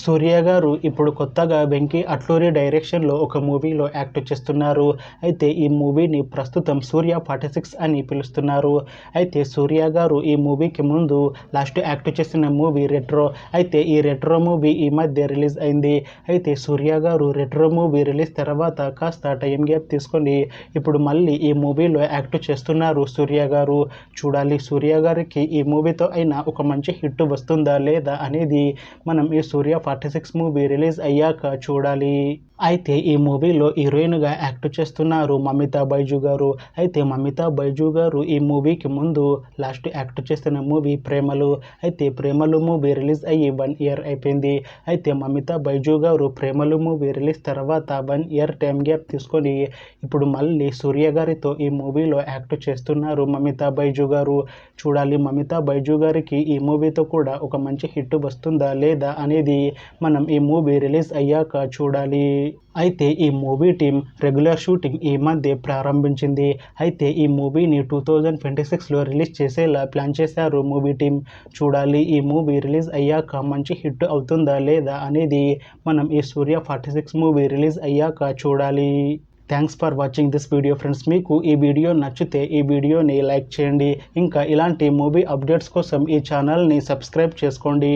సూర్య గారు ఇప్పుడు కొత్తగా వెంకీ అట్లూరి డైరెక్షన్లో ఒక మూవీలో యాక్ట్ చేస్తున్నారు. అయితే ఈ మూవీని ప్రస్తుతం సూర్య 46 అని పిలుస్తున్నారు. అయితే సూర్య గారు ఈ మూవీకి ముందు లాస్ట్ యాక్ట్ చేసిన మూవీ రెట్రో. అయితే ఈ రెట్రో మూవీ ఈ మధ్య రిలీజ్ అయింది. అయితే సూర్య గారు రెట్రో మూవీ రిలీజ్ తర్వాత కాస్త టైం గ్యాప్ తీసుకొని ఇప్పుడు మళ్ళీ ఈ మూవీలో యాక్ట్ చేస్తున్నారు సూర్య గారు. చూడాలి సూర్య గారికి ఈ మూవీతో అయినా ఒక మంచి హిట్ వస్తుందా లేదా అనేది మనం ఈ సూర్య 46 మూవీ రిలీజ్ అయ్యాక చూడాలి. అయితే ఈ మూవీలో హీరోయిన్గా యాక్ట్ చేస్తున్నారు మమితా బైజు గారు. అయితే మమితా బైజు గారు ఈ మూవీకి ముందు లాస్ట్ యాక్ట్ చేసిన మూవీ ప్రేమలు. అయితే ప్రేమలు మూవీ రిలీజ్ అయ్యి 1 ఇయర్ అయిపోయింది. అయితే మమితా బైజు గారు ప్రేమలు మూవీ రిలీజ్ తర్వాత 1 ఇయర్ టైం గ్యాప్ తీసుకొని ఇప్పుడు మళ్ళీ సూర్య గారితో ఈ మూవీలో యాక్ట్ చేస్తున్నారు మమితా బైజు గారు. చూడాలి మమితా బైజు గారికి ఈ మూవీతో కూడా ఒక మంచి హిట్ వస్తుందా లేదా అనేది మనం ఈ మూవీ రిలీజ్ అయ్యాక చూడాలి. అయితే ఈ మూవీ టీం రెగ్యులర్ షూటింగ్ ఈ మధ్య ప్రారంభించింది. అయితే ఈ మూవీని 2026లో రిలీజ్ చేసేలా ప్లాన్ చేశారు మూవీ టీం. చూడాలి ఈ మూవీ రిలీజ్ అయ్యాక మంచి హిట్ అవుతుందా లేదా అనేది మనం ఈ సూర్య 46 మూవీ రిలీజ్ అయ్యాక చూడాలి. Thanks for watching this video friends. మీకు ఈ వీడియో నచ్చితే ఈ వీడియోని లైక్ చేయండి. ఇంకా ఇలాంటి మూవీ అప్డేట్స్ కోసం ఈ ఛానల్ని సబ్స్క్రైబ్ చేసుకోండి.